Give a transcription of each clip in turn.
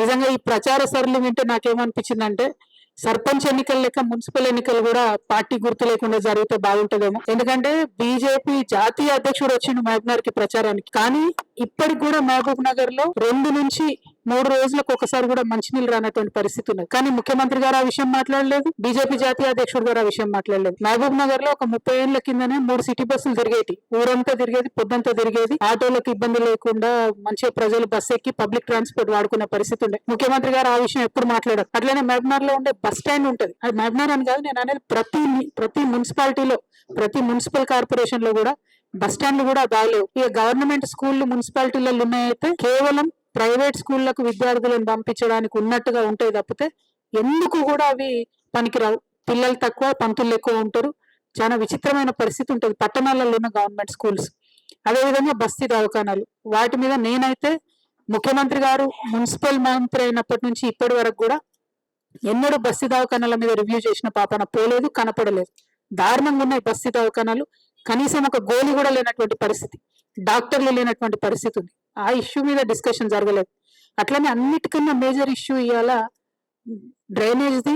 నిజంగా ఈ ప్రచార సరళి వింటే నాకేమనిపించిందంటే సర్పంచ్ ఎన్నికలు లెక్క మున్సిపల్ ఎన్నికలు కూడా పార్టీ గుర్తు లేకుండా జరిగితే బాగుంటదేమో. ఎందుకంటే బీజేపీ జాతీయ అధ్యక్షుడు వచ్చిండు మహబూబ్ కి ప్రచారానికి, కానీ ఇప్పటికి కూడా మహబూబ్ నగర్ లో 2 నుంచి 3 రోజులకు ఒకసారి కూడా మంచినీళ్ళు రానటువంటి పరిస్థితి ఉన్నది. కానీ ముఖ్యమంత్రి గారు ఆ విషయం మాట్లాడలేదు, బీజేపీ జాతీయ అధ్యక్షుడు గారు ఆ విషయం మాట్లాడలేదు. మహబూబ్ నగర్ లో ఒక 30 ఏళ్ల కిందనే 3 సిటీ బస్సులు తిరిగేటి, ఊరంతా తిరిగేది, పొద్దంతా తిరిగేది, ఆటోలకు ఇబ్బంది లేకుండా మంచిగా ప్రజలు బస్ ఎక్కి పబ్లిక్ ట్రాన్స్పోర్ట్ వాడుకునే పరిస్థితి ఉండే. ముఖ్యమంత్రి గారు ఆ విషయం ఎప్పుడు మాట్లాడారు. అట్లనే మహబూబ్నగర్ లో ఉండే బస్ స్టాండ్ ఉంటది, అది మహబూబ్నగర్ అని కాదు నేను అనేది, ప్రతి మున్సిపాలిటీలో ప్రతి మున్సిపల్ కార్పొరేషన్ లో కూడా బస్ స్టాండ్లు కూడా బాగలేవు. ఇక గవర్నమెంట్ స్కూళ్లు మున్సిపాలిటీలలో ఉన్నాయైతే కేవలం ప్రైవేట్ స్కూళ్లకు విద్యార్థులను పంపించడానికి ఉన్నట్టుగా ఉంటాయి తప్పితే ఎందుకు కూడా అవి పనికిరావు. పిల్లలు తక్కువ, పంతులు ఎక్కువ ఉంటారు. చాలా విచిత్రమైన పరిస్థితి ఉంటుంది పట్టణాలలో ఉన్న గవర్నమెంట్ స్కూల్స్. అదేవిధంగా బస్తీ దవాఖానాలు, వాటి మీద నేనైతే ముఖ్యమంత్రి గారు మున్సిపల్ మంత్రి అయినప్పటి నుంచి ఇప్పటి వరకు కూడా ఎన్నడూ బస్తీ దవాఖానాల మీద రివ్యూ చేసిన పాపన పోలేదు, కనపడలేదు. దారుణంగా ఉన్నాయి బస్తీ దవాఖానాలు. కనీసం ఒక గోళీ కూడా లేనటువంటి పరిస్థితి, డాక్టర్లు లేనటువంటి పరిస్థితి ఉంది. ఆ ఇష్యూ మీద డిస్కషన్ జరగలేదు. అట్లనే అన్నిటికన్నా మేజర్ ఇష్యూ ఇవాళ డ్రైనేజ్ది.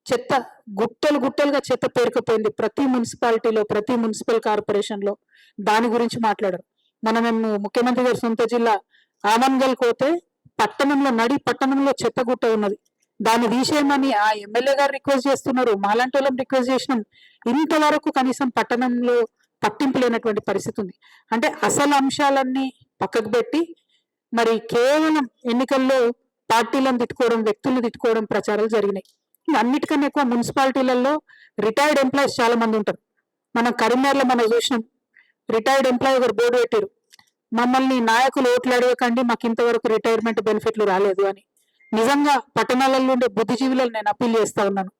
చెత్త గుట్టలు గుట్టలుగా చెత్త పేరుకుపోయింది ప్రతి మున్సిపాలిటీలో, ప్రతి మున్సిపల్ కార్పొరేషన్ లో. దాని గురించి మాట్లాడరు. మేము ముఖ్యమంత్రి గారి సొంత జిల్లా ఆమన్గల్ పోతే పట్టణంలో చెత్త గుట్ట ఉన్నది, దాన్ని తీసేయమని ఆ ఎమ్మెల్యే గారు రిక్వెస్ట్ చేస్తున్నారు, మాలాంటి వాళ్ళని రిక్వెస్ట్ చేసినాం. ఇంతవరకు కనీసం పట్టణంలో పట్టింపు లేనటువంటి పరిస్థితి ఉంది. అంటే అసలు అంశాలన్నీ పక్కకు పెట్టి మరి కేవలం ఎన్నికల్లో పార్టీలను తిట్టుకోవడం, వ్యక్తులను తిట్టుకోవడం ప్రచారాలు జరిగినాయి. అన్నిటికన్నా ఎక్కువ మున్సిపాలిటీలలో రిటైర్డ్ ఎంప్లాయీస్ చాలా మంది ఉంటారు. మనం కరీంనగర్లో మనం చూసినాం, రిటైర్డ్ ఎంప్లాయీ ఒకరు బోర్డు పెట్టారు, మమ్మల్ని నాయకులు ఓట్లు అడగకండి, మాకు ఇంతవరకు రిటైర్మెంట్ బెనిఫిట్లు రాలేదు అని. నిజంగా పట్టణాలలో ఉండే బుద్ధిజీవులను నేను అప్పీల్ చేస్తా ఉన్నాను,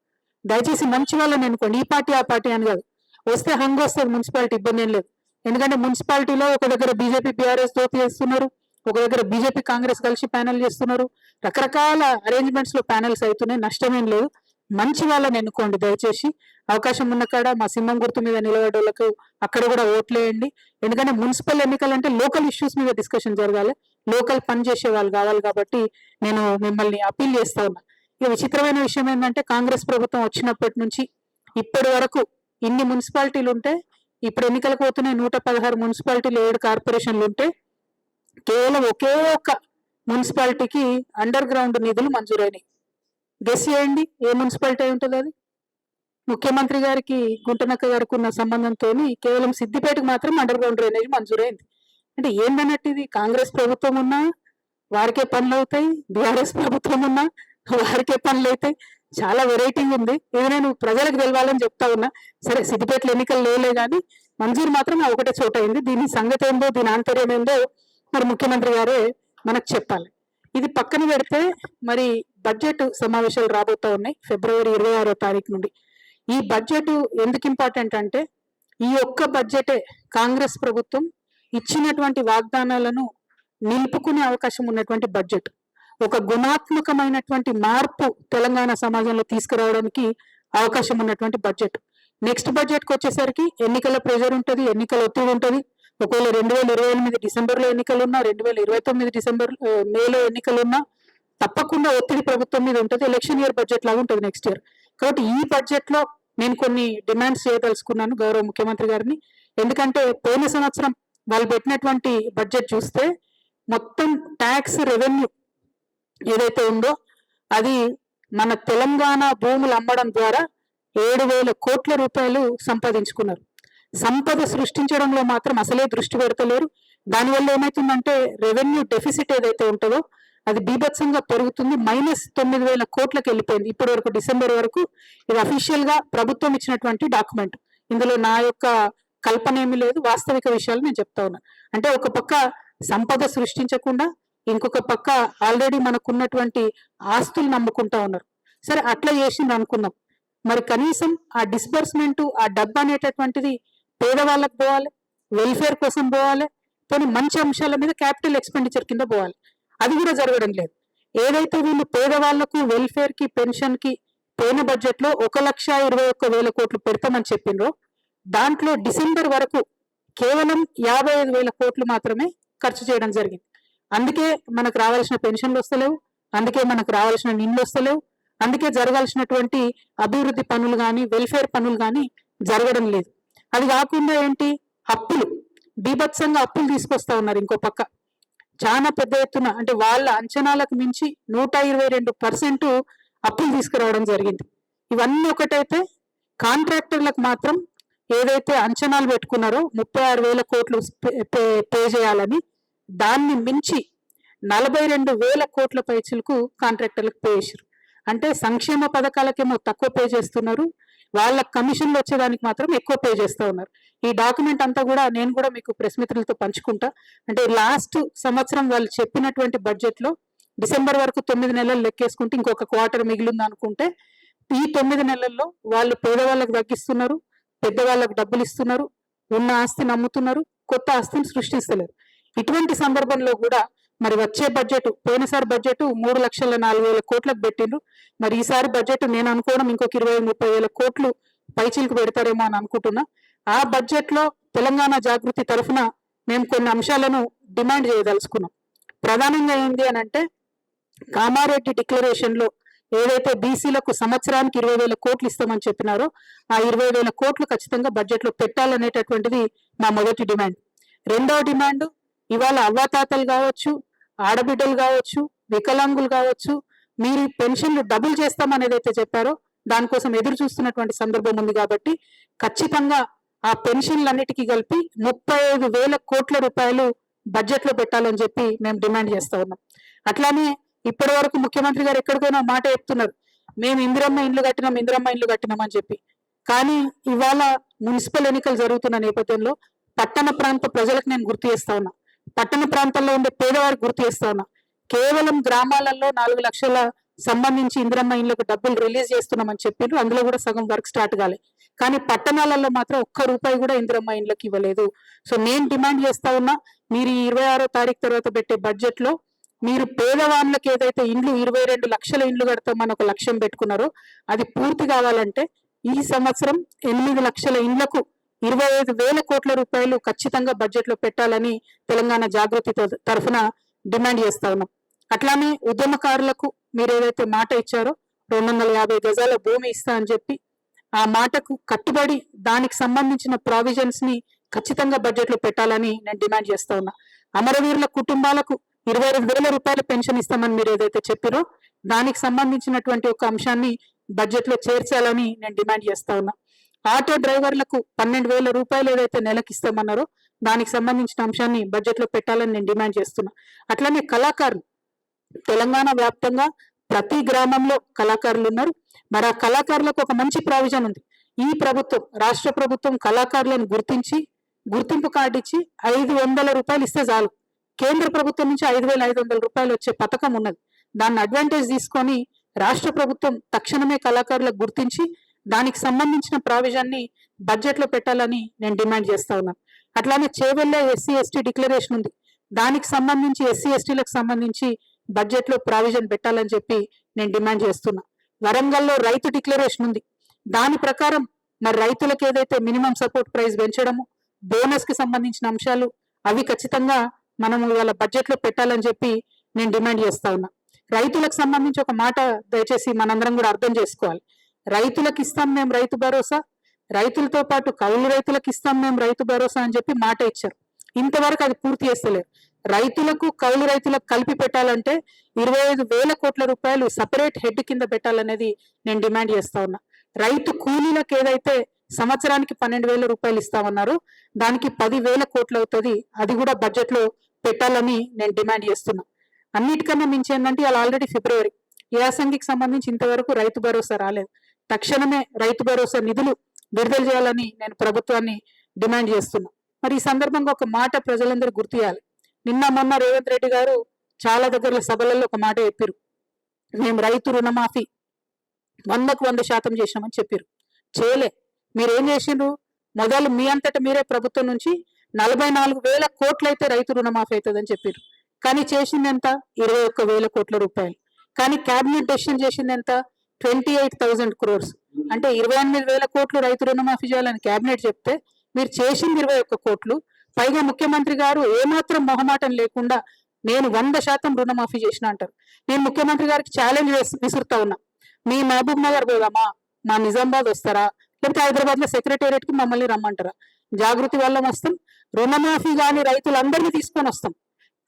దయచేసి మంచి వాళ్ళని ఎన్నుకోండి. ఈ పార్టీ ఆ పార్టీ అని కాదు, వస్తే హంగు వస్తుంది, మున్సిపాలిటీ ఇబ్బంది ఏం లేదు. ఎందుకంటే మున్సిపాలిటీలో ఒక దగ్గర బీజేపీ బీఆర్ఎస్ తోపు చేస్తున్నారు, ఒక దగ్గర బీజేపీ కాంగ్రెస్ కలిసి ప్యానెల్ చేస్తున్నారు, రకరకాల అరేంజ్మెంట్స్ లో ప్యానెల్స్ అవుతున్నాయి, నష్టమేం లేదు. మంచి వాళ్ళని ఎన్నుకోండి దయచేసి. అవకాశం ఉన్న కాడ మా సింహం గుర్తు మీద నిలబడేళ్ళకు అక్కడ కూడా ఓట్లేయండి. ఎందుకంటే మున్సిపల్ ఎన్నికలు అంటే లోకల్ ఇష్యూస్ మీద డిస్కషన్ జరగాలి, లోకల్ పని చేసే వాళ్ళు కావాలి. కాబట్టి నేను మిమ్మల్ని అప్పీల్ చేస్తా ఉన్నా. ఇక విచిత్రమైన విషయం ఏంటంటే కాంగ్రెస్ ప్రభుత్వం వచ్చినప్పటి నుంచి ఇప్పటి వరకు ఇన్ని మున్సిపాలిటీలు ఉంటే, ఇప్పుడు ఎన్నికలకు పోతున్నాయి 116 మున్సిపాలిటీలు, 7 కార్పొరేషన్లు ఉంటే కేవలం ఒకే ఒక్క మున్సిపాలిటీకి అండర్ గ్రౌండ్ నిధులు మంజూరైనాయి. గెస్ చేయండి ఏ మున్సిపాలిటీ అయి ఉంటుంది అది? ముఖ్యమంత్రి గారికి గుంటనక్క గారికి ఉన్న సంబంధంతో కేవలం సిద్దిపేటకు మాత్రం అండర్ గ్రౌండ్ డ్రైనేజ్ మంజూరైంది. అంటే ఏందన్నట్టు ఇది? కాంగ్రెస్ ప్రభుత్వం ఉన్నా వారికే పనులు అవుతాయి, బీఆర్ఎస్ ప్రభుత్వం ఉన్నా వారికే పనులు అవుతాయి. చాలా వెరైటీగా ఉంది. ఇది నేను ప్రజలకు తెలవాలని చెప్తా ఉన్నా. సరే, సిద్దిపేటలో ఎన్నికలు లేలే కానీ మంజూరు మాత్రం ఒకటే చోట అయింది. దీని సంగతి ఏందో, దీని ఆంతర్యం ఏందో మరి ముఖ్యమంత్రి గారే మనకు చెప్పాలి. ఇది పక్కన పెడితే మరి బడ్జెట్ సమావేశాలు రాబోతా ఉన్నాయి ఫిబ్రవరి 26వ తారీఖు నుండి. ఈ బడ్జెట్ ఎందుకు ఇంపార్టెంట్ అంటే ఈ ఒక్క బడ్జెటే కాంగ్రెస్ ప్రభుత్వం ఇచ్చినటువంటి వాగ్దానాలను నిలుపుకునే అవకాశం ఉన్నటువంటి బడ్జెట్. ఒక గుణాత్మకమైనటువంటి మార్పు తెలంగాణ సమాజంలో తీసుకురావడానికి అవకాశం ఉన్నటువంటి బడ్జెట్. నెక్స్ట్ బడ్జెట్కి వచ్చేసరికి ఎన్నికల ప్రెజర్ ఉంటుంది, ఎన్నికల ఒత్తిడి ఉంటుంది. ఒకవేళ 2028 డిసెంబర్లో ఎన్నికలు ఉన్నా, 2029 మేలో ఎన్నికలు ఉన్నా తప్పకుండా ఒత్తిడి ప్రభుత్వం మీద ఉంటుంది. ఎలక్షన్ ఇయర్ బడ్జెట్ లాగా ఉంటుంది నెక్స్ట్ ఇయర్. కాబట్టి ఈ బడ్జెట్ లో నేను కొన్ని డిమాండ్స్ చేయదలుచుకున్నాను గౌరవ ముఖ్యమంత్రి గారిని. ఎందుకంటే పోయిన సంవత్సరం వాళ్ళు పెట్టినటువంటి బడ్జెట్ చూస్తే మొత్తం ట్యాక్స్ రెవెన్యూ ఏదైతే ఉందో అది మన తెలంగాణ భూములు అమ్మడం ద్వారా 7,000 కోట్ల రూపాయలు సంపాదించుకున్నారు. సంపద సృష్టించడంలో మాత్రం అసలే దృష్టి పెడతలేరు. దానివల్ల ఏమైతుందంటే రెవెన్యూ డెఫిసిట్ ఏదైతే ఉంటుందో అది బీభత్సంగా పెరుగుతుంది. -9,000 కోట్లకు వెళ్ళిపోయింది ఇప్పటి వరకు, డిసెంబర్ వరకు. ఇది అఫీషియల్ గా ప్రభుత్వం ఇచ్చినటువంటి డాక్యుమెంట్. ఇందులో నా యొక్క కల్పన ఏమీ లేదు, వాస్తవిక విషయాలు నేను చెప్తా ఉన్నా. అంటే ఒక పక్క సంపద సృష్టించకుండా ఇంకొక పక్క ఆల్రెడీ మనకున్నటువంటి ఆస్తులు నమ్ముకుంటా ఉన్నారు. సరే, అట్లా చేసింది అనుకుందాం, మరి కనీసం ఆ డిస్బర్స్మెంట్, ఆ డబ్బు అనేటటువంటిది పేదవాళ్ళకు పోవాలి, వెల్ఫేర్ కోసం పోవాలి, కొన్ని మంచి అంశాల మీద క్యాపిటల్ ఎక్స్పెండిచర్ కింద పోవాలి. అది కూడా జరగడం లేదు. ఏదైతే వీళ్ళు పేదవాళ్లకు వెల్ఫేర్ కి, పెన్షన్ కి పోయిన బడ్జెట్ లో 1,21,000 కోట్లు పెడతామని చెప్పిండ్రో దాంట్లో డిసెంబర్ వరకు కేవలం 55,000 కోట్లు మాత్రమే ఖర్చు చేయడం జరిగింది. అందుకే మనకు రావాల్సిన పెన్షన్లు వస్తలేవు, అందుకే మనకు రావాల్సిన నిధులు వస్తలేవు, అందుకే జరగాల్సినటువంటి అభివృద్ధి పనులు కానీ వెల్ఫేర్ పనులు కానీ జరగడం లేదు. అది కాకుండా ఏంటి, అప్పులు, బీభత్సంగా అప్పులు తీసుకొస్తా ఉన్నారు. ఇంకో పక్క చాలా పెద్ద ఎత్తున, అంటే వాళ్ళ అంచనాలకు మించి 122% అప్పులు తీసుకురావడం జరిగింది. ఇవన్నీ ఒకటైతే కాంట్రాక్టర్లకు మాత్రం ఏదైతే అంచనాలు పెట్టుకున్నారో 36,000 కోట్లు పే చేయాలని, దాన్ని మించి 42,000 కోట్ల పైచిలకు కాంట్రాక్టర్లకు పే చేశారు. అంటే సంక్షేమ పథకాలకేమో తక్కువ పే చేస్తున్నారు, వాళ్ళ కమిషన్లు వచ్చేదానికి మాత్రం ఎక్కువ పే చేస్తూ ఉన్నారు. ఈ డాక్యుమెంట్ అంతా కూడా నేను కూడా మీకు ప్రెస్ మిత్రులతో పంచుకుంటా. అంటే లాస్ట్ సంవత్సరం వాళ్ళు చెప్పినటువంటి బడ్జెట్లో డిసెంబర్ వరకు 9 నెలలు లెక్కేసుకుంటే ఇంకొక క్వార్టర్ మిగిలింది అనుకుంటే, ఈ 9 నెలల్లో వాళ్ళు పేదవాళ్ళకు తగ్గిస్తున్నారు, పెద్దవాళ్ళకు డబ్బులు ఇస్తున్నారు, ఉన్న ఆస్తిని అమ్ముతున్నారు, కొత్త ఆస్తిని సృష్టిస్తలేరు. ఇటువంటి సందర్భంలో కూడా మరి వచ్చే బడ్జెట్, పోయినసారి బడ్జెట్ 3,04,000 కోట్లకు పెట్టిండ్రు. మరి ఈసారి బడ్జెట్ నేను అనుకోవడం ఇంకొక 20,000-30,000 కోట్లు పైచీలకు పెడతారేమో అని అనుకుంటున్నా. ఆ బడ్జెట్ లో తెలంగాణ జాగృతి తరఫున మేము కొన్ని అంశాలను డిమాండ్ చేయదలుచుకున్నాం. ప్రధానంగా ఏంటి అని అంటే, కామారెడ్డి డిక్లరేషన్ లో ఏదైతే బీసీలకు సంవత్సరానికి 20,000 కోట్లు ఇస్తామని చెప్పినారో ఆ 20,000 కోట్లు ఖచ్చితంగా బడ్జెట్ లో పెట్టాలనేటటువంటిది మా మొదటి డిమాండ్. రెండవ డిమాండ్, ఇవాళ అవ్వాతాతలు కావచ్చు, ఆడబిడ్డలు కావచ్చు, వికలాంగులు కావచ్చు, మీరు పెన్షన్లు డబుల్ చేస్తామనేది అయితే చెప్పారో దానికోసం ఎదురు చూస్తున్నటువంటి సందర్భం ఉంది. కాబట్టి ఖచ్చితంగా ఆ పెన్షన్లన్నిటికీ కలిపి 35,000 కోట్ల రూపాయలు బడ్జెట్ లో పెట్టాలని చెప్పి మేము డిమాండ్ చేస్తా ఉన్నాం. అట్లానే ఇప్పటి వరకు ముఖ్యమంత్రి గారు ఎక్కడికైనా మాట చెప్తున్నారు, మేము ఇందిరమ్మ ఇండ్లు కట్టినాం అని చెప్పి. కానీ ఇవాళ మున్సిపల్ ఎన్నికలు జరుగుతున్న నేపథ్యంలో పట్టణ ప్రాంత ప్రజలకు నేను గుర్తు చేస్తా ఉన్నా, పట్టణ ప్రాంతాల్లో ఉండే పేదవారికి గుర్తు చేస్తా ఉన్నా. కేవలం గ్రామాలలో 4 లక్షల సంబంధించి ఇందిరమ్మ ఇండ్లకు డబ్బులు రిలీజ్ చేస్తున్నామని చెప్పిండ్రు, అందులో కూడా సగం వర్క్ స్టార్ట్ కాలే. కానీ పట్టణాలలో మాత్రం ఒక్క రూపాయి కూడా ఇందిరమ్మ ఇండ్లకు ఇవ్వలేదు. సో నేను డిమాండ్ చేస్తా ఉన్నా, మీరు 26వ తారీఖు తర్వాత పెట్టే బడ్జెట్ లో మీరు పేదవాళ్ళకి ఏదైతే ఇండ్లు 22 లక్షల ఇండ్లు కడతామని ఒక లక్ష్యం పెట్టుకున్నారో అది పూర్తి కావాలంటే ఈ సంవత్సరం 8 లక్షల ఇండ్లకు 25,000 కోట్ల రూపాయలు ఖచ్చితంగా బడ్జెట్ లో పెట్టాలని తెలంగాణ జాగృతి తరఫున డిమాండ్ చేస్తా ఉన్నాం. అట్లానే ఉద్యమకారులకు మీరు ఏదైతే మాట ఇచ్చారో 250 గజాల భూమి ఇస్తా అని చెప్పి ఆ మాటకు కట్టుబడి దానికి సంబంధించిన ప్రావిజన్స్ ని ఖచ్చితంగా బడ్జెట్ లో పెట్టాలని నేను డిమాండ్ చేస్తా ఉన్నా. అమరవీరుల కుటుంబాలకు 22,000 రూపాయల పెన్షన్ ఇస్తామని మీరు ఏదైతే చెప్పారో దానికి సంబంధించినటువంటి ఒక అంశాన్ని బడ్జెట్ లో చేర్చాలని నేను డిమాండ్ చేస్తా ఉన్నా. ఆటో డ్రైవర్లకు 12,000 రూపాయలు ఏదైతే నెలకి ఇస్తామన్నారో దానికి సంబంధించిన అంశాన్ని బడ్జెట్ లో పెట్టాలని నేను డిమాండ్ చేస్తున్నా. అట్లనే కళాకారులు, తెలంగాణ వ్యాప్తంగా ప్రతి గ్రామంలో కళాకారులు ఉన్నారు. మరి ఆ కళాకారులకు ఒక మంచి ప్రావిజన్ ఉంది. ఈ ప్రభుత్వం, రాష్ట్ర ప్రభుత్వం కళాకారులను గుర్తించి గుర్తింపు కార్డు ఇచ్చి 500 రూపాయలు ఇస్తే చాలు. కేంద్ర ప్రభుత్వం నుంచి 5,500 రూపాయలు వచ్చే పథకం ఉన్నది. దాన్ని అడ్వాంటేజ్ తీసుకొని రాష్ట్ర ప్రభుత్వం తక్షణమే కళాకారులకు గుర్తించి దానికి సంబంధించిన ప్రావిజన్ ని బడ్జెట్ లో పెట్టాలని నేను డిమాండ్ చేస్తా ఉన్నాను. అట్లానే చేవెళ్ళ SC/ST డిక్లరేషన్ ఉంది, దానికి సంబంధించి SC/STలకు సంబంధించి బడ్జెట్ లో ప్రావిజన్ పెట్టాలని చెప్పి నేను డిమాండ్ చేస్తున్నా. వరంగల్లో రైతు డిక్లరేషన్ ఉంది, దాని ప్రకారం మరి రైతులకు ఏదైతే మినిమం సపోర్ట్ ప్రైస్ పెంచడము, బోనస్ కి సంబంధించిన అంశాలు అవి ఖచ్చితంగా మనం ఇవాళ బడ్జెట్ లో పెట్టాలని చెప్పి నేను డిమాండ్ చేస్తా ఉన్నా. రైతులకు సంబంధించి ఒక మాట దయచేసి మనందరం కూడా అర్థం చేసుకోవాలి. రైతులకు ఇస్తాం మేము రైతు భరోసా, రైతులతో పాటు కౌలు రైతులకు ఇస్తాం మేము రైతు భరోసా అని చెప్పి మాట ఇచ్చారు. ఇంతవరకు అది పూర్తి చేస్తలేరు. రైతులకు కౌలు రైతులకు కలిపి పెట్టాలంటే 25,000 కోట్ల రూపాయలు సపరేట్ హెడ్ కింద పెట్టాలనేది నేను డిమాండ్ చేస్తా ఉన్నా. రైతు కూలీలకు ఏదైతే సంవత్సరానికి 12,000 రూపాయలు ఇస్తామన్నారు దానికి 10,000 కోట్లు అవుతుంది, అది కూడా బడ్జెట్ లో పెట్టాలని నేను డిమాండ్ చేస్తున్నా. అన్నిటికన్నా మించి ఏంటంటే అలా ఆల్రెడీ ఫిబ్రవరి యాసంగికి సంబంధించి ఇంతవరకు రైతు భరోసా రాలేదు. తక్షణమే రైతు భరోసా నిధులు విడుదల చేయాలని నేను ప్రభుత్వాన్ని డిమాండ్ చేస్తున్నా. మరి ఈ సందర్భంగా ఒక మాట ప్రజలందరూ గుర్తు చేయాలి. నిన్న మొన్న రేవంత్ రెడ్డి గారు చాలా దగ్గర సభలలో ఒక మాట చెప్పారు, మేము రైతు రుణమాఫీ 100% చేసినామని చెప్పారు. చేయలే. మీరేం చేసిండ్రు? మొదలు మీ అంతటా మీరే ప్రభుత్వం నుంచి 44,000 కోట్లు అయితే రైతు రుణమాఫీ అవుతుందని చెప్పారు. కానీ చేసింది ఎంత? 21,000 కోట్ల రూపాయలు. కానీ క్యాబినెట్ డెసిషన్ చేసింది ఎంత? 28,000 crores. అంటే 28,000 కోట్లు రైతు రుణమాఫీ చేయాలని క్యాబినెట్ చెప్తే మీరు చేసింది 21 కోట్లు. పైగా ముఖ్యమంత్రి గారు ఏమాత్రం మొహమాటం లేకుండా నేను 100% రుణమాఫీ చేసిన అంటారు. నేను ముఖ్యమంత్రి గారికి ఛాలెంజ్ విసురుతా ఉన్నా, మీ మహబూబ్ నగర్ పోదామా, మా నిజామాబాద్ వస్తారా, లేకపోతే హైదరాబాద్ లో సెక్రటేరియట్ కి మమ్మల్ని రమ్మంటారా? జాగృతి వల్ల వస్తాం, రుణమాఫీ కానీ రైతులందరినీ తీసుకొని వస్తాం.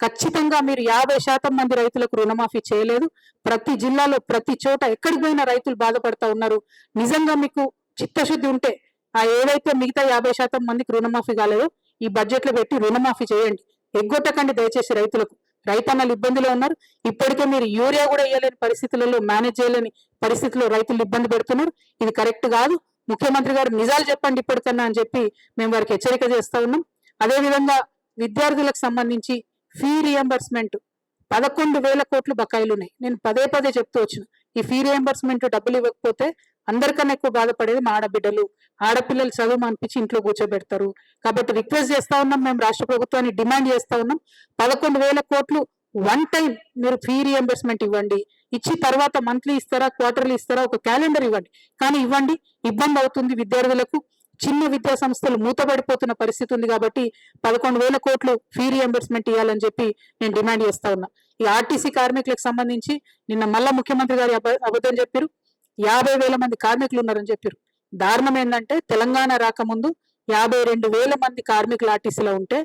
ఖచ్చితంగా మీరు 50% మంది రైతులకు రుణమాఫీ చేయలేదు. ప్రతి జిల్లాలో ప్రతి చోట ఎక్కడికి పోయినా రైతులు బాధపడతా ఉన్నారు. నిజంగా మీకు చిత్తశుద్ధి ఉంటే ఆ ఏదైతే మిగతా 50% మందికి రుణమాఫీ కాలేదో ఈ బడ్జెట్ లో పెట్టి రుణమాఫీ చేయండి. ఎగ్గొట్టకండి దయచేసి రైతులకు. రైతన్నలు ఇబ్బందిలో ఉన్నారు. ఇప్పటికే మీరు యూరియా కూడా వేయలేని పరిస్థితులలో, మేనేజ్ చేయలేని పరిస్థితుల్లో రైతులు ఇబ్బంది పెడుతున్నారు. ఇది కరెక్ట్ కాదు. ముఖ్యమంత్రి గారు నిజాలు చెప్పండి ఇప్పటికన్నా అని చెప్పి మేము వారికి హెచ్చరిక చేస్తా ఉన్నాం. అదేవిధంగా విద్యార్థులకు సంబంధించి ఫీ రియంబర్స్మెంట్ 11,000 కోట్లు బకాయిలు ఉన్నాయి. నేను పదే పదే చెప్తూ వచ్చిన, ఈ ఫీ రియంబర్స్మెంట్ డబ్బులు ఇవ్వకపోతే అందరికన్నా ఎక్కువ బాధపడేది మా ఆడబిడ్డలు. ఆడపిల్లలు చదువు అనిపించి ఇంట్లో కూర్చోబెడతారు. కాబట్టి రిక్వెస్ట్ చేస్తా ఉన్నాం, మేము రాష్ట్ర ప్రభుత్వాన్ని డిమాండ్ చేస్తా ఉన్నాం, 11,000 కోట్లు వన్ టైం మీరు ఫీ రియంబర్స్మెంట్ ఇవ్వండి. ఇచ్చి తర్వాత మంత్లీ ఇస్తారా, క్వార్టర్లీ ఇస్తారా, ఒక క్యాలెండర్ ఇవ్వండి, కానీ ఇవ్వండి. ఇబ్బంది అవుతుంది విద్యార్థులకు. చిన్న విద్యా సంస్థలు మూతపడిపోతున్న పరిస్థితి ఉంది కాబట్టి 11,000 కోట్లు ఫీ రియంబర్స్మెంట్ ఇవ్వాలని చెప్పి నేను డిమాండ్ చేస్తా ఉన్నా. ఈ ఆర్టీసీ కార్మికులకు సంబంధించి నిన్న మళ్ళా ముఖ్యమంత్రి గారు అబద్ధం చెప్పారు, 50,000 మంది కార్మికులు ఉన్నారని చెప్పారు. దారుణం ఏంటంటే తెలంగాణ రాకముందు 52,000 మంది కార్మికులు ఆర్టీసీలో ఉంటే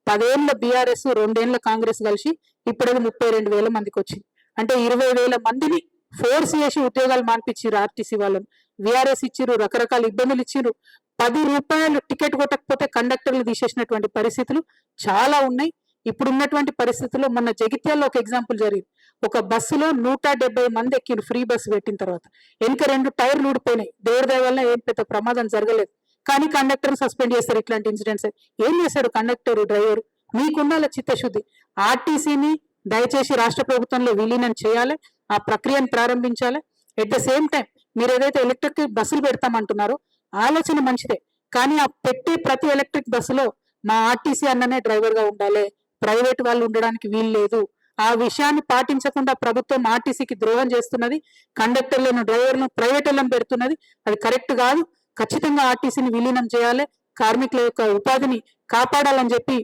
10 ఏళ్ల బీఆర్ఎస్ 2 ఏళ్ల కాంగ్రెస్ కలిసి ఇప్పుడు 32,000 మందికి వచ్చింది. అంటే 20,000 మందిని ఫోర్స్ చేసి ఉద్యోగాలు మాన్పించారు ఆర్టీసీ వాళ్ళని. విఆర్ఎస్ ఇచ్చిరు, రకరకాల ఇబ్బందులు ఇచ్చిరు. 10 రూపాయలు టికెట్ కొట్టకపోతే కండక్టర్లు తీసేసినటువంటి పరిస్థితులు చాలా ఉన్నాయి. ఇప్పుడున్నటువంటి పరిస్థితుల్లో మొన్న జగిత్యాల్లో ఒక ఎగ్జాంపుల్ జరిగింది. ఒక బస్సులో 170 మంది ఎక్కిరు ఫ్రీ బస్సు పెట్టిన తర్వాత. వెనుక 2 టైర్లు ఊడిపోయినాయి. దేవుడి దయ వల్ల ఏం పెద్ద ప్రమాదం జరగలేదు, కానీ కండక్టర్ సస్పెండ్ చేస్తారు. ఇట్లాంటి ఇన్సిడెంట్స్ ఏం చేశాడు కండక్టర్, డ్రైవర్? మీకున్న చిత్తశుద్ధి. ఆర్టీసీని దయచేసి రాష్ట్ర ప్రభుత్వంలో విలీనం చేయాలి, ఆ ప్రక్రియను ప్రారంభించాలి. ఎట్ ద సేమ్ టైం మీరు ఏదైతే ఎలక్ట్రిక్ బస్సులు పెడతామంటున్నారో ఆలోచన మంచిదే, కానీ ఆ పెట్టే ప్రతి ఎలక్ట్రిక్ బస్సులో మా ఆర్టీసీ అన్ననే డ్రైవర్ గా ఉండాలి, ప్రైవేట్ వాళ్ళు ఉండడానికి వీలు లేదు. ఆ విషయాన్ని పాటించకుండా ప్రభుత్వం ఆర్టీసీకి ద్రోహం చేస్తున్నది. కండక్టర్లను, డ్రైవర్లను ప్రైవేట్ వాళ్ళని పెడుతున్నది. అది కరెక్ట్ కాదు. ఖచ్చితంగా ఆర్టీసీని విలీనం చేయాలి, కార్మికుల యొక్క ఉపాధిని కాపాడాలని చెప్పి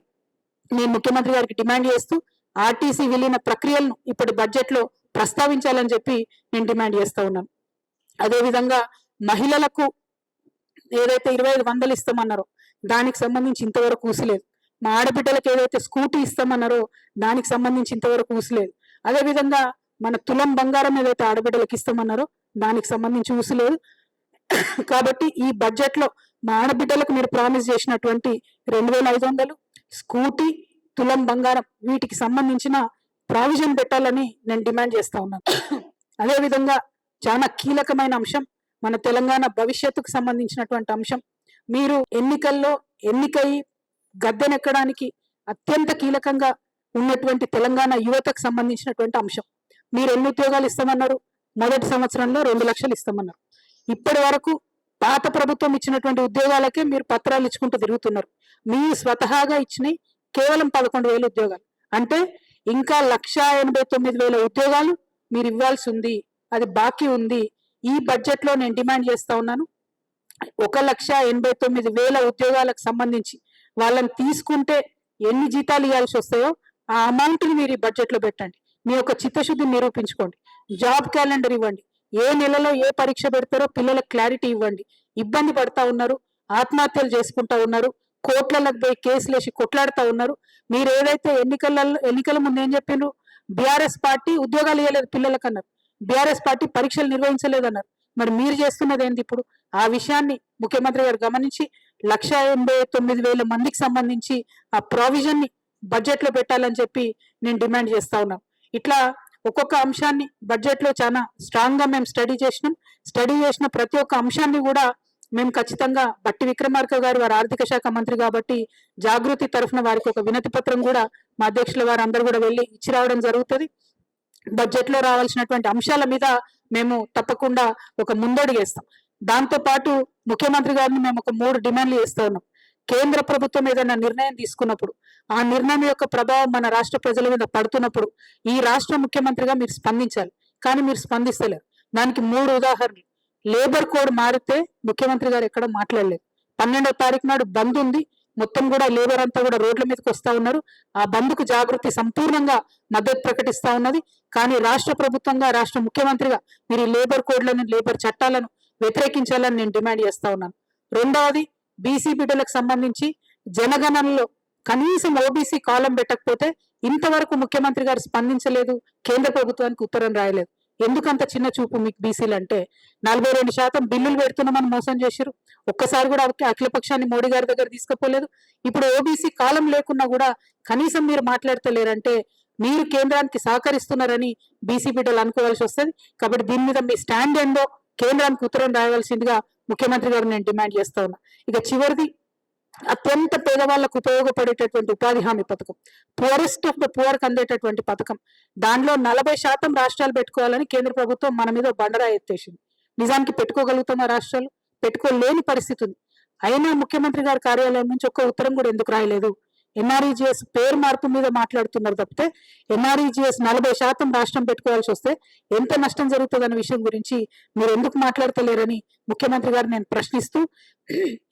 నేను ముఖ్యమంత్రి గారికి డిమాండ్ చేస్తూ ఆర్టీసీ విలీన ప్రక్రియలను ఇప్పటి బడ్జెట్ లో ప్రస్తావించాలని చెప్పి నేను డిమాండ్ చేస్తా ఉన్నాను. అదేవిధంగా మహిళలకు ఏదైతే 25,000 ఇస్తామన్నారో దానికి సంబంధించి ఇంతవరకు ఊసలేదు. మా ఆడబిడ్డలకు ఏదైతే స్కూటీ ఇస్తామన్నారో దానికి సంబంధించి ఇంతవరకు ఊసలేదు. అదేవిధంగా మన తులం బంగారం ఏదైతే ఆడబిడ్డలకు ఇస్తామన్నారో దానికి సంబంధించి ఊసలేదు. కాబట్టి ఈ బడ్జెట్ లో మా ఆడబిడ్డలకు మీరు ప్రామిస్ చేసినటువంటి 2,500 స్కూటీ, తులం బంగారం, వీటికి సంబంధించిన ప్రావిజన్ పెట్టాలని నేను డిమాండ్ చేస్తా ఉన్నాను. అదేవిధంగా చాలా కీలకమైన అంశం, మన తెలంగాణ భవిష్యత్తుకు సంబంధించినటువంటి అంశం. మీరు ఎన్నికల్లో ఎన్నికై గద్దెనెక్కడానికి అత్యంత కీలకంగా ఉన్నటువంటి తెలంగాణ యువతకు సంబంధించినటువంటి అంశం. మీరు ఎన్ని ఉద్యోగాలు ఇస్తామన్నారు? మొదటి సంవత్సరంలో 2 లక్షలు ఇస్తామన్నారు. ఇప్పటి వరకు పాత ప్రభుత్వం ఇచ్చినటువంటి ఉద్యోగాలకే మీరు పత్రాలు ఇచ్చుకుంటూ తిరుగుతున్నారు. మీరు స్వతహాగా ఇచ్చినాయి కేవలం 11,000 ఉద్యోగాలు. అంటే ఇంకా 1,89,000 ఉద్యోగాలు మీరు ఇవ్వాల్సి ఉంది, అది బాకీ ఉంది. ఈ బడ్జెట్ లో నేను డిమాండ్ చేస్తా ఉన్నాను, 1,89,000 ఉద్యోగాలకు సంబంధించి వాళ్ళని తీసుకుంటే ఎన్ని జీతాలు ఇవ్వాల్సి వస్తాయో ఆ అమౌంట్ ని మీరు ఈ బడ్జెట్ లో పెట్టండి. మీ యొక్క చిత్తశుద్ధిని నిరూపించుకోండి. జాబ్ క్యాలెండర్ ఇవ్వండి. ఏ నెలలో ఏ పరీక్ష పెడతారో పిల్లలకు క్లారిటీ ఇవ్వండి. ఇబ్బంది పడతా ఉన్నారు, ఆత్మహత్యలు చేసుకుంటా ఉన్నారు, కోట్లకు పోయి కేసులు వేసి కొట్లాడుతూ ఉన్నారు. మీరు ఏదైతే ఎన్నికల ముందు ఏం చెప్పిండ్రు? బీఆర్ఎస్ పార్టీ ఉద్యోగాలు ఇవ్వలేదు పిల్లలకు అన్నారు, బీఆర్ఎస్ పార్టీ పరీక్షలు నిర్వహించలేదన్నారు. మరి మీరు చేస్తున్నది ఏంది ఇప్పుడు? ఆ విషయాన్ని ముఖ్యమంత్రి గారు గమనించి 1,89,000 మందికి సంబంధించి ఆ ప్రావిజన్ ని బడ్జెట్ లో పెట్టాలని చెప్పి నేను డిమాండ్ చేస్తా ఉన్నాను. ఇట్లా ఒక్కొక్క అంశాన్ని బడ్జెట్ లో చాలా స్ట్రాంగ్ గా మేము స్టడీ చేసిన ప్రతి ఒక్క అంశాన్ని కూడా మేము ఖచ్చితంగా బట్టి విక్రమార్క గారు వారి ఆర్థిక శాఖ మంత్రి కాబట్టి జాగృతి తరఫున వారికి ఒక వినతి పత్రం కూడా మా అధ్యక్షుల వారు అందరూ కూడా వెళ్ళి ఇచ్చి రావడం జరుగుతుంది. బడ్జెట్ లో రావాల్సినటువంటి అంశాల మీద మేము తప్పకుండా ఒక ముందడుగు వేస్తాం. దాంతో పాటు ముఖ్యమంత్రి గారిని మేము ఒక 3 డిమాండ్లు చేస్తా ఉన్నాం. కేంద్ర ప్రభుత్వం ఏదైనా నిర్ణయం తీసుకున్నప్పుడు ఆ నిర్ణయం యొక్క ప్రభావం మన రాష్ట్ర ప్రజల మీద పడుతున్నప్పుడు ఈ రాష్ట్ర ముఖ్యమంత్రిగా మీరు స్పందించాలి, కానీ మీరు స్పందిస్తలేరు. దానికి 3 ఉదాహరణలు. లేబర్ కోడ్ మారితే ముఖ్యమంత్రి గారు ఎక్కడ మాట్లాడలేదు. 12వ తారీఖు నాడు బంద్ ఉంది, మొత్తం కూడా లేబర్ అంతా కూడా రోడ్ల మీదకి వస్తా ఉన్నారు. ఆ బంద్కు జాగృతి సంపూర్ణంగా మద్దతు ప్రకటిస్తా ఉన్నది. కానీ రాష్ట్ర ప్రభుత్వంగా, రాష్ట్ర ముఖ్యమంత్రిగా మీరు ఈ లేబర్ కోడ్లను, లేబర్ చట్టాలను వ్యతిరేకించాలని నేను డిమాండ్ చేస్తా ఉన్నాను. రెండవది, బీసీ బిడ్డలకు సంబంధించి జనగణనలో కనీసం ఓబీసీ కాలం పెట్టకపోతే ఇంతవరకు ముఖ్యమంత్రి గారు స్పందించలేదు, కేంద్ర ప్రభుత్వానికి ఉత్తరం రాయలేదు. ఎందుకంత చిన్న చూపు మీకు బీసీలు అంటే? 42% బిల్లులు పెడుతున్నామని మోసం చేశారు. ఒక్కసారి కూడా అఖిల పక్షాన్ని మోడీ గారి దగ్గర తీసుకుపోలేదు. ఇప్పుడు ఓబీసీ కాలం లేకున్నా కూడా కనీసం మీరు మాట్లాడతలేరంటే మీరు కేంద్రానికి సహకరిస్తున్నారని బీసీ బిడ్డలు అనుకోవాల్సి వస్తుంది. కాబట్టి దీని మీద మీ స్టాండ్ ఏందో కేంద్రానికి ఉత్తరం రాయవలసిందిగా ముఖ్యమంత్రి గారు నేను డిమాండ్ చేస్తా ఉన్నా. ఇక చివరిది, అత్యంత పేదవాళ్లకు ఉపయోగపడేటటువంటి ఉపాధి హామీ పథకం, పూరెస్ట్ ఆఫ్ ద పూర్ అందేటటువంటి పథకం, దానిలో 40% రాష్ట్రాలు పెట్టుకోవాలని కేంద్ర ప్రభుత్వం మన మీద బండరా ఎత్తేసింది. నిజానికి పెట్టుకోగలుగుతామా? రాష్ట్రాలు పెట్టుకోలేని పరిస్థితి ఉంది. అయినా ముఖ్యమంత్రి గారి కార్యాలయం నుంచి ఒక్క ఉత్తరం కూడా ఎందుకు రాయలేదు? ఎన్ఆర్ఈజీఎస్ పేరు మార్పు మీద మాట్లాడుతున్నారు తప్పితే ఎన్ఆర్ఈజీఎస్ 40% రాష్ట్రం పెట్టుకోవాల్సి వస్తే ఎంత నష్టం జరుగుతుందన్న విషయం గురించి మీరు ఎందుకు మాట్లాడతలేరని ముఖ్యమంత్రి గారు నేను ప్రశ్నిస్తూ,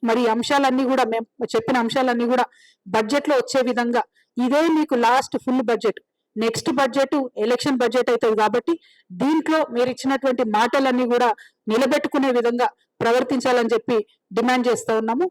మరి అంశాలన్నీ కూడా మేము చెప్పిన అంశాలన్నీ కూడా బడ్జెట్ లో వచ్చే విధంగా, ఇదే మీకు last full budget, next budget election budget అవుతుంది కాబట్టి దీంట్లో మీరు ఇచ్చినటువంటి మాటలన్నీ కూడా నిలబెట్టుకునే విధంగా ప్రవర్తించాలని చెప్పి డిమాండ్ చేస్తా ఉన్నాము.